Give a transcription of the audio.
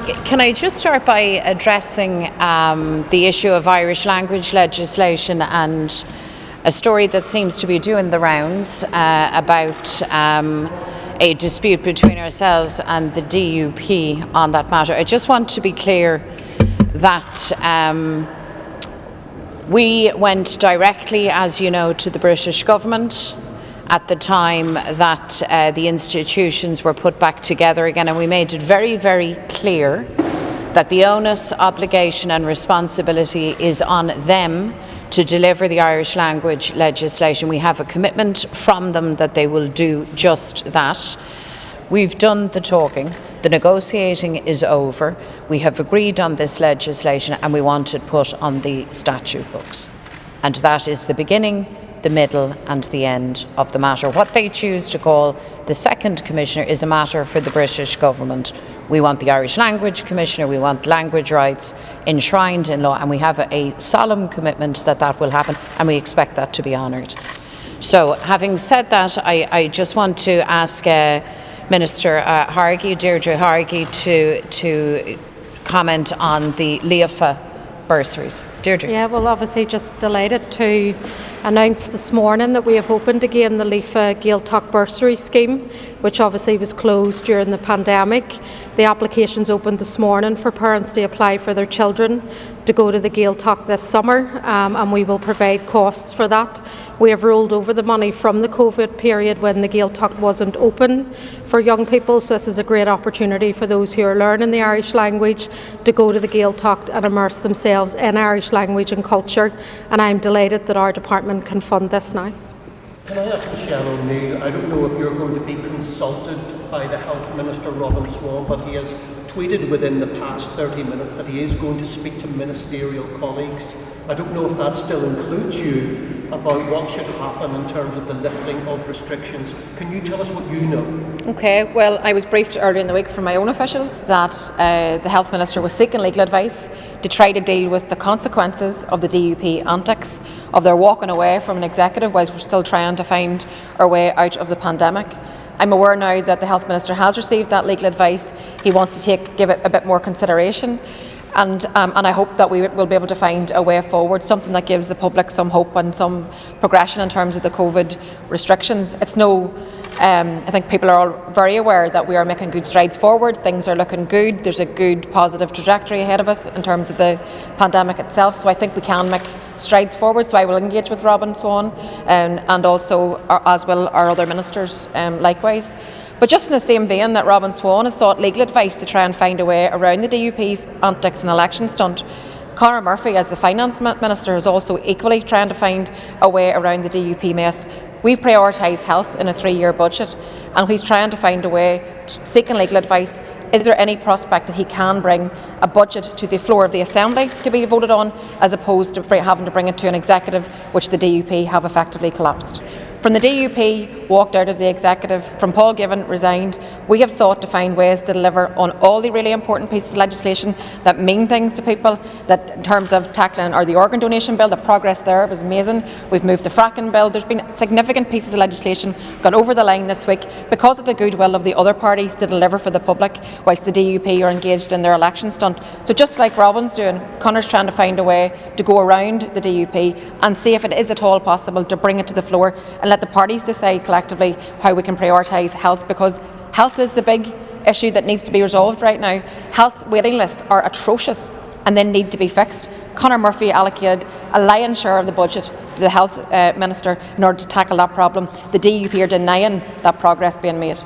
Can I just start by addressing the issue of Irish language legislation and a story that seems to be doing the rounds about a dispute between ourselves and the DUP on that matter. I just want to be clear that we went directly, as you know, to the British government at the time that the institutions were put back together again, and we made it very, very clear that the onus, obligation and responsibility is on them to deliver the Irish language legislation. We have a commitment from them that they will do just that. We've done the talking, the negotiating is over, we have agreed on this legislation and we want it put on the statute books. And that is the beginning, the middle and the end of the matter. What they choose to call the second commissioner is a matter for the British government. We want the Irish Language Commissioner, we want language rights enshrined in law, and we have a solemn commitment that that will happen, and we expect that to be honoured. So, having said that, I just want to ask Minister Hargey, Deirdre Hargey, to comment on the LEAFA bursaries. Deirdre. Yeah, well, obviously just delighted to announce this morning that we have opened again the LEAFA Gaeltacht bursary scheme, which obviously was closed during the pandemic. The applications opened this morning for parents to apply for their children to go to the Gaeltacht this summer, and we will provide costs for that. We have rolled over the money from the COVID period when the Gaeltacht wasn't open for young people, so this is a great opportunity for those who are learning the Irish language to go to the Gaeltacht and immerse themselves in Irish language and culture, and I'm delighted that our department can fund this now. Can I ask Michelle O'Neill, I don't know if you're going to be consulted by the Health Minister Robin Swan, but he has tweeted within the past 30 minutes that he is going to speak to ministerial colleagues. I don't know if that still includes you about what should happen in terms of the lifting of restrictions. Can you tell us what you know? Okay, well, I was briefed earlier in the week from my own officials that the Health Minister was seeking legal advice to try to deal with the consequences of the DUP antics, of their walking away from an executive while we're still trying to find our way out of the pandemic. I'm aware now that the Health Minister has received that legal advice. He wants to give it a bit more consideration. And I hope that we will be able to find a way forward, something that gives the public some hope and some progression in terms of the COVID restrictions. It's I think people are all very aware that we are making good strides forward. Things are looking good. There's a good positive trajectory ahead of us in terms of the pandemic itself. So I think we can make strides forward. So I will engage with Robin Swan and also as will our other ministers likewise. But just in the same vein that Robin Swan has sought legal advice to try and find a way around the DUP's antics and election stunt, Conor Murphy, as the Finance Minister, is also equally trying to find a way around the DUP mess. We prioritise health in a 3-year budget, and he's trying to find a way, seeking legal advice. Is there any prospect that he can bring a budget to the floor of the Assembly to be voted on, as opposed to having to bring it to an executive, which the DUP have effectively collapsed? From the DUP walked out of the executive, from Paul Givan resigned, we have sought to find ways to deliver on all the really important pieces of legislation that mean things to people, that in terms of tackling the organ donation bill, the progress there was amazing. We've moved the fracking bill. There's been significant pieces of legislation got over the line this week because of the goodwill of the other parties to deliver for the public, whilst the DUP are engaged in their election stunt. So just like Robin's doing, Conor's trying to find a way to go around the DUP and see if it is at all possible to bring it to the floor and let the parties decide collectively how we can prioritise health, because health is the big issue that needs to be resolved right now. Health waiting lists are atrocious and they need to be fixed. Conor Murphy allocated a lion's share of the budget to the Health Minister in order to tackle that problem. The DUP are denying that progress being made.